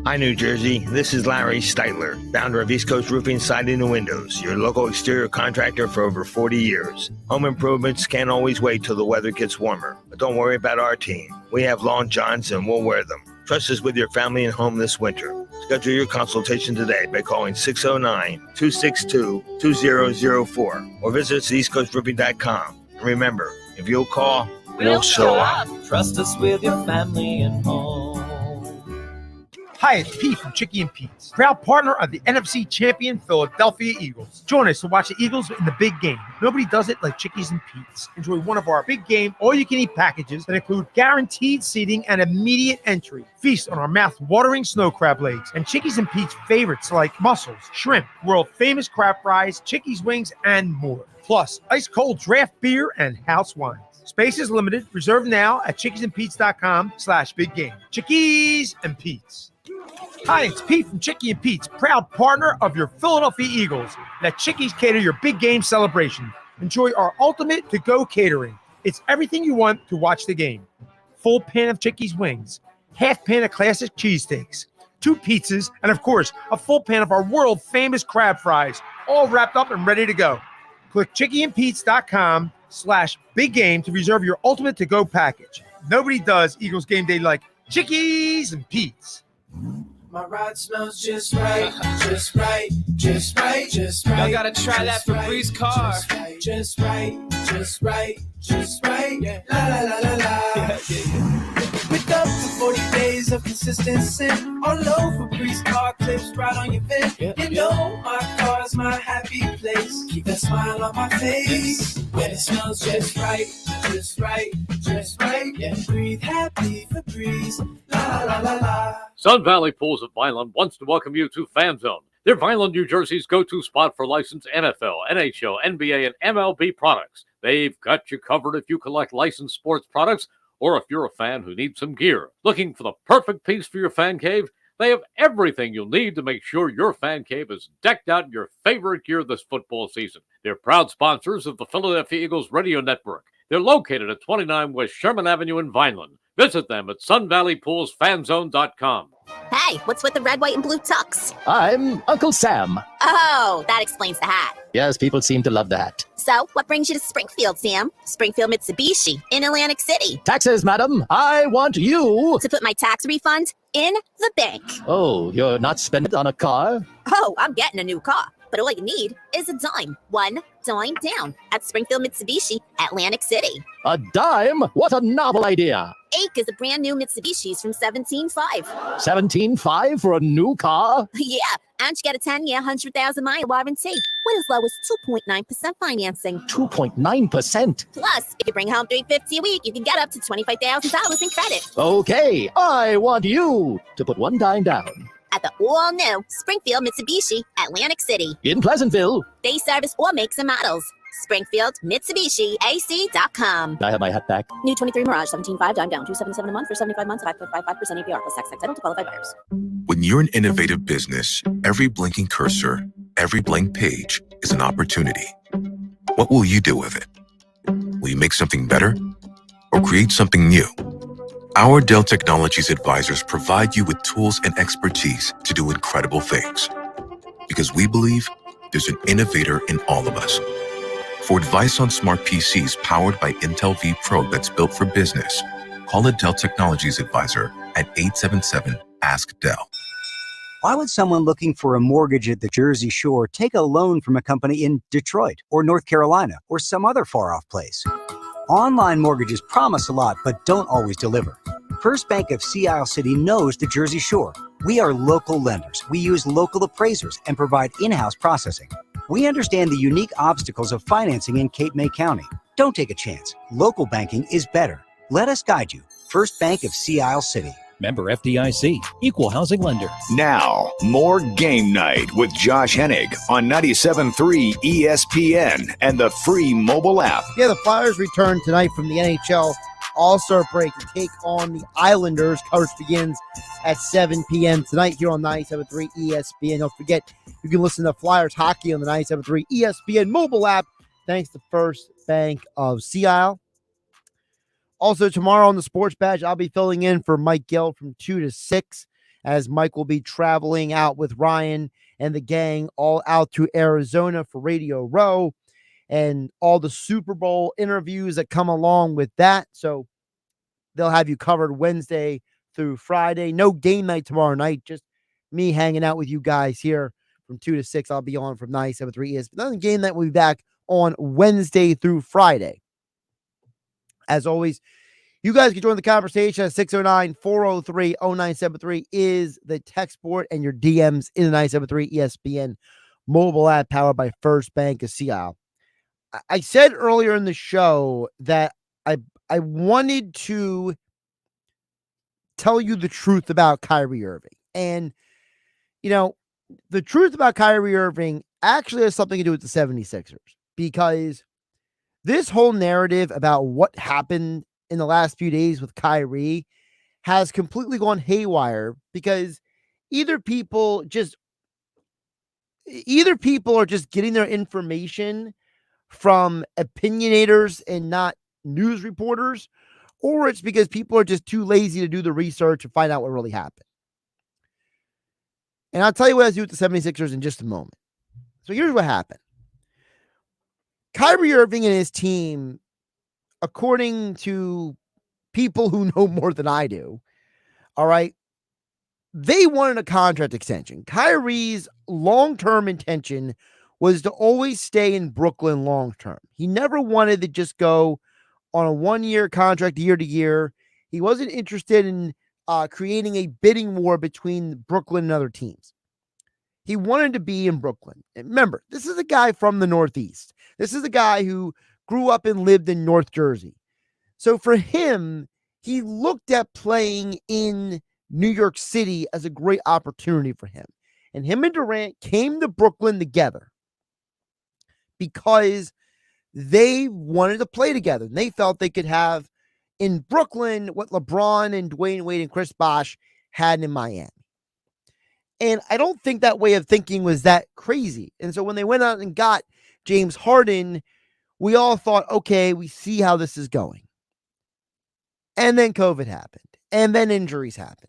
Hi, New Jersey. This is Larry Steitler, founder of East Coast Roofing, Siding, and Windows, your local exterior contractor for over 40 years. Home improvements can't always wait till the weather gets warmer, but don't worry about our team. We have long johns and we'll wear them. Trust us with your family and home this winter. Schedule your consultation today by calling 609-262-2004 or visit us at eastcoastroofing.com. And remember, if you'll call, we'll show up. Trust us with your family and home. Hi, it's Pete from Chicky and Pete's, proud partner of the NFC champion Philadelphia Eagles. Join us to watch the Eagles in the big game. Nobody does it like Chickies and Pete's. Enjoy one of our big game, all-you-can-eat packages that include guaranteed seating and immediate entry. Feast on our mouth-watering snow crab legs and Chickies and Pete's favorites like mussels, shrimp, world-famous crab fries, Chickies wings, and more. Plus, ice-cold draft beer and house wines. Space is limited. Reserve now at chickiesandspete's.com/big game. Chickies and Pete's. Hi, it's Pete from Chicky and Pete's, proud partner of your Philadelphia Eagles. Let Chickies cater your big game celebration. Enjoy our ultimate to-go catering. It's everything you want to watch the game. Full pan of Chickies wings, half pan of classic cheesesteaks, 2 pizzas, and of course, a full pan of our world-famous crab fries, all wrapped up and ready to go. Click chickieandpete's.com/big game to reserve your ultimate to-go package. Nobody does Eagles game day like Chickies and Pete's. My ride smells just right, just right, just right, just right. Y'all gotta try that Febreze car. Just right, just right, just right. Yeah. La la la la la. With up to 40 days of consistency. All over Febreze car clips right on your vent. You know my car's my happy place. Keep that smile on my face. When it smells just right, just right, just right. Yeah. Breathe happy Febreze. La la la la. Sun Valley Pools of Vineland wants to welcome you to Fan Zone. They're Vineland, New Jersey's go-to spot for licensed NFL, NHL, NBA, and MLB products. They've got you covered if you collect licensed sports products or if you're a fan who needs some gear. Looking for the perfect piece for your fan cave? They have everything you'll need to make sure your fan cave is decked out in your favorite gear this football season. They're proud sponsors of the Philadelphia Eagles Radio Network. They're located at 29 West Sherman Avenue in Vineland. Visit them at sunvalleypoolsfanzone.com. Hey, what's with the red, white, and blue tux? I'm Uncle Sam. Oh, that explains the hat. Yes, people seem to love that. So, what brings you to Springfield, Sam? Springfield Mitsubishi in Atlantic City. Taxes, madam. I want you to put my tax refund in the bank. Oh, you're not spending it on a car? Oh, I'm getting a new car. But all you need is a dime. $1 down at Springfield Mitsubishi, Atlantic City. A dime? What a novel idea. Ake is a brand new Mitsubishi's from 17.5. 17.5 for a new car? Yeah, and you get a 10-year, 100,000-mile warranty with as low as 2.9% financing. 2.9%? Plus, if you bring home $350 a week, you can get up to $25,000 in credit. Okay, I want you to put $1 down. At the all-new Springfield Mitsubishi, Atlantic City. In Pleasantville. They service all makes and models. Springfield, Mitsubishi, AC.com. I have my hat back. New 23 Mirage, 17.5, dime down, 277 a month for 75 months, 5.55% APR plus tax title to qualify buyers. When you're an innovative business, every blinking cursor, every blank page is an opportunity. What will you do with it? Will you make something better or create something new? Our Dell Technologies advisors provide you with tools and expertise to do incredible things. Because we believe there's an innovator in all of us. For advice on smart PCs powered by Intel V Pro that's built for business, call a Dell Technologies advisor at 877-ASK-DELL. Why would someone looking for a mortgage at the Jersey Shore take a loan from a company in Detroit or North Carolina or some other far-off place? Online mortgages promise a lot but don't always deliver. First Bank of Sea Isle City knows the Jersey Shore. We are local lenders. We use local appraisers and provide in-house processing. We understand the unique obstacles of financing in Cape May County. Don't take a chance. Local banking is better. Let us guide you. First Bank of Sea Isle City. Member FDIC, equal housing lender. Now, more Game Night with Josh Hennig on 97.3 ESPN and the free mobile app. Yeah, the Flyers return tonight from the NHL All-Star break to take on the Islanders. Coverage begins at 7 p.m. tonight here on 97.3 ESPN. Don't forget, you can listen to Flyers hockey on the 97.3 ESPN mobile app, thanks to First Bank of Sea Isle. Also, tomorrow on the Sports Badge, I'll be filling in for Mike Gill from 2 to 6, as Mike will be traveling out with Ryan and the gang all out to Arizona for Radio Row and all the Super Bowl interviews that come along with that. So they'll have you covered Wednesday through Friday. No game night tomorrow night, just me hanging out with you guys here from 2 to 6. I'll be on from 97.3 ESPN. Then game night will be back on Wednesday through Friday. As always, you guys can join the conversation at 609-403-0973 is the text board, and your DMs in the 973 ESPN mobile app powered by First Bank of Sea Isle. I said earlier in the show that I wanted to tell you the truth about Kyrie Irving. And, you know, the truth about Kyrie Irving actually has something to do with the 76ers, because this whole narrative about what happened in the last few days with Kyrie has completely gone haywire, because either people are just getting their information from opinionators and not news reporters, or it's because people are just too lazy to do the research and find out what really happened. And I'll tell you what has to do with the 76ers in just a moment. So here's what happened. Kyrie Irving and his team, according to people who know more than I do, all right, they wanted a contract extension. Kyrie's long-term intention was to always stay in Brooklyn long-term. He never wanted to just go on a one-year contract year to year. He wasn't interested in creating a bidding war between Brooklyn and other teams. He wanted to be in Brooklyn. And remember, this is a guy from the Northeast. This is a guy who grew up and lived in North Jersey. So for him, he looked at playing in New York City as a great opportunity for him. And him and Durant came to Brooklyn together because they wanted to play together. And they felt they could have in Brooklyn what LeBron and Dwayne Wade and Chris Bosh had in Miami. And I don't think that way of thinking was that crazy. And so when they went out and got James Harden, we all thought, okay, we see how this is going. And then COVID happened. And then injuries happened.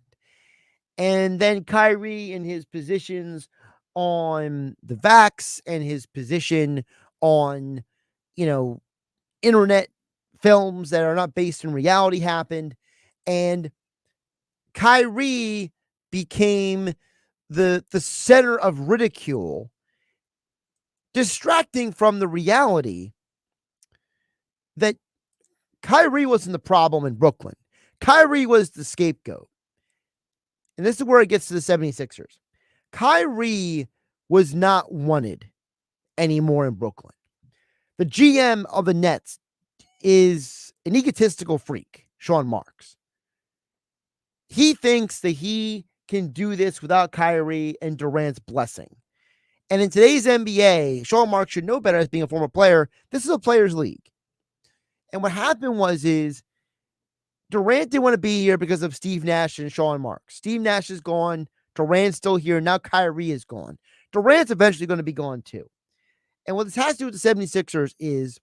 And then Kyrie and his positions on the vax and his position on, internet films that are not based in reality happened. And Kyrie became the center of ridicule, distracting from the reality that Kyrie wasn't the problem in Brooklyn. Kyrie was the scapegoat. And this is where it gets to the 76ers. Kyrie was not wanted anymore in Brooklyn. The GM of the Nets is an egotistical freak, Sean Marks. He thinks that he can do this without Kyrie and Durant's blessing. And in today's NBA, Sean Marks should know better as being a former player. This is a players' league. And what happened is Durant didn't want to be here because of Steve Nash and Sean Marks. Steve Nash is gone. Durant's still here. Now Kyrie is gone. Durant's eventually going to be gone too. And what this has to do with the 76ers is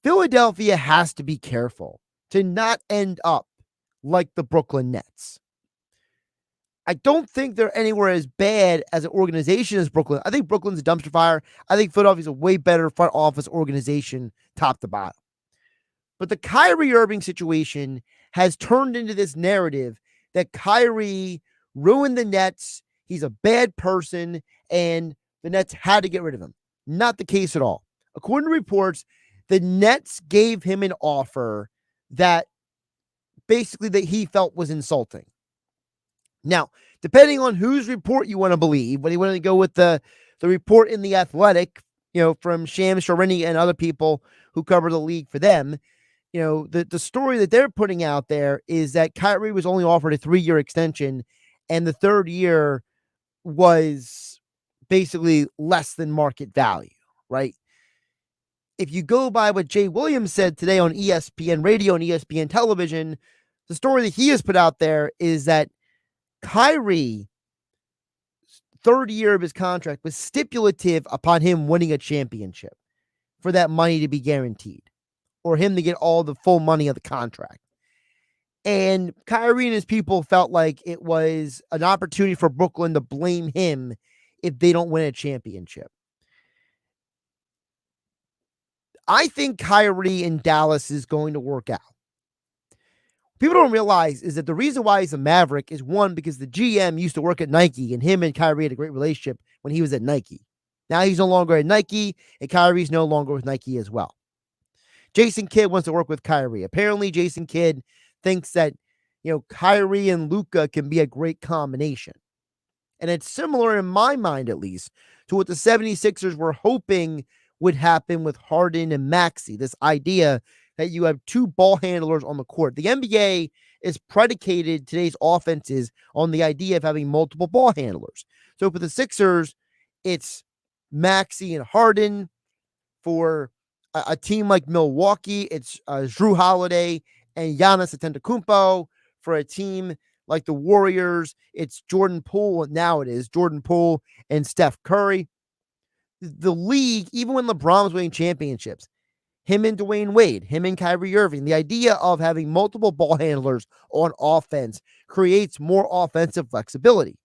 Philadelphia has to be careful to not end up like the Brooklyn Nets. I don't think they're anywhere as bad as an organization as Brooklyn. I think Brooklyn's a dumpster fire. I think Philadelphia's a way better front office organization top to bottom. But the Kyrie Irving situation has turned into this narrative that Kyrie ruined the Nets. He's a bad person, and the Nets had to get rid of him. Not the case at all. According to reports, the Nets gave him an offer that basically that he felt was insulting. Now, depending on whose report you want to believe, whether you want to go with the report in The Athletic, from Shams Charania and other people who cover the league for them, the story that they're putting out there is that Kyrie was only offered a 3-year extension, and the third year was basically less than market value, right? If you go by what Jay Williams said today on ESPN radio and ESPN television, the story that he has put out there is that Kyrie, third year of his contract, was stipulative upon him winning a championship for that money to be guaranteed, or him to get all the full money of the contract. And Kyrie and his people felt like it was an opportunity for Brooklyn to blame him if they don't win a championship. I think Kyrie in Dallas is going to work out. People don't realize is that the reason why he's a Maverick is, one, because the GM used to work at Nike, and him and Kyrie had a great relationship when he was at Nike. Now he's no longer at Nike, and Kyrie's no longer with Nike as well. Jason Kidd wants to work with Kyrie. Apparently, Jason Kidd thinks that, Kyrie and Luka can be a great combination. And it's similar, in my mind at least, to what the 76ers were hoping would happen with Harden and Maxey. This idea that you have two ball handlers on the court. The NBA is predicated, today's offenses, on the idea of having multiple ball handlers. So for the Sixers, it's Maxey and Harden. For a team like Milwaukee, it's Jrue Holiday and Giannis Antetokounmpo. For a team like the Warriors, it's Jordan Poole. Now it is Jordan Poole and Steph Curry. The league, even when LeBron was winning championships, him and Dwayne Wade, him and Kyrie Irving, the idea of having multiple ball handlers on offense creates more offensive flexibility.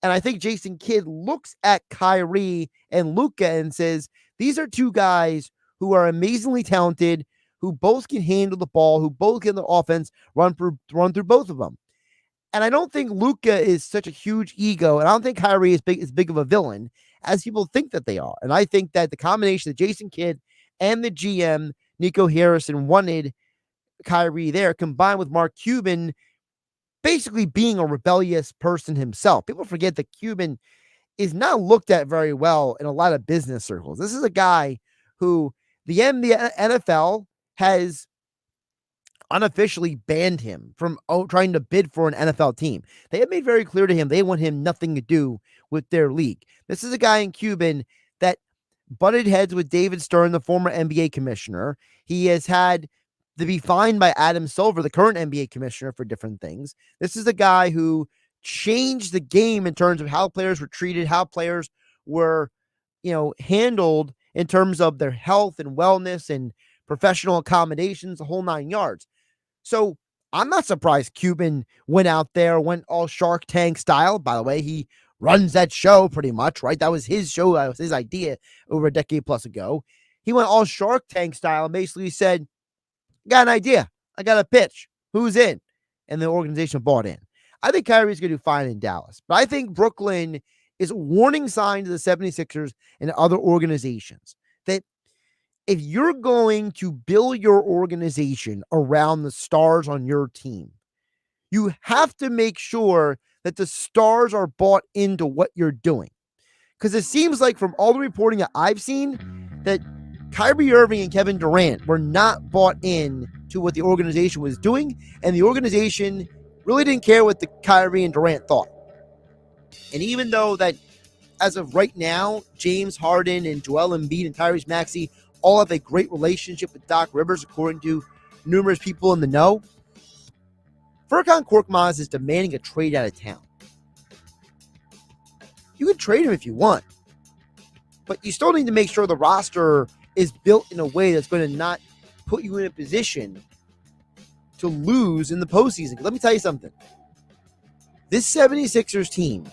And I think Jason Kidd looks at Kyrie and Luka and says, these are two guys who are amazingly talented, who both can handle the ball, who both get the offense run through both of them. And I don't think Luka is such a huge ego, and I don't think Kyrie is big of a villain as people think that they are. And I think that the combination of Jason Kidd and the GM, Nico Harrison, wanted Kyrie there, combined with Mark Cuban basically being a rebellious person himself. People forget that Cuban is not looked at very well in a lot of business circles. This is a guy who the NFL has unofficially banned him from trying to bid for an NFL team. They have made very clear to him they want him nothing to do with their league. This is a guy in Cuban that butted heads with David Stern, the former NBA commissioner. He has had to be fined by Adam Silver, the current NBA commissioner, for different things. This is a guy who changed the game in terms of how players were treated, how players were, handled in terms of their health and wellness and professional accommodations, the whole 9 yards. So I'm not surprised Cuban went out there, went all Shark Tank style. By the way, he runs that show pretty much, right? That was his show. That was his idea over a decade plus ago. He went all Shark Tank style and basically said, got an idea. I got a pitch. Who's in? And the organization bought in. I think Kyrie's going to do fine in Dallas. But I think Brooklyn is a warning sign to the 76ers and other organizations that if you're going to build your organization around the stars on your team, you have to make sure that the stars are bought into what you're doing. Because it seems like from all the reporting that I've seen that Kyrie Irving and Kevin Durant were not bought in to what the organization was doing, and the organization really didn't care what the Kyrie and Durant thought. And even though that as of right now, James Harden and Joel Embiid and Tyrese Maxey all have a great relationship with Doc Rivers, according to numerous people in the know. Furkan Korkmaz is demanding a trade out of town. You can trade him if you want, but you still need to make sure the roster is built in a way that's going to not put you in a position to lose in the postseason. Let me tell you something. This 76ers team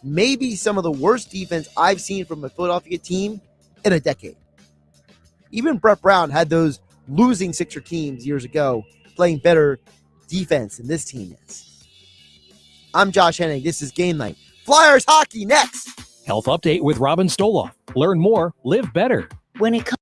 may be some of the worst defense I've seen from a Philadelphia team in a decade. Even Brett Brown had those losing Sixer teams years ago playing better defense than this team is. I'm Josh Hennig. This is Game Night. Flyers hockey next. Health update with Robin Stoloff. Learn more, live better. When it comes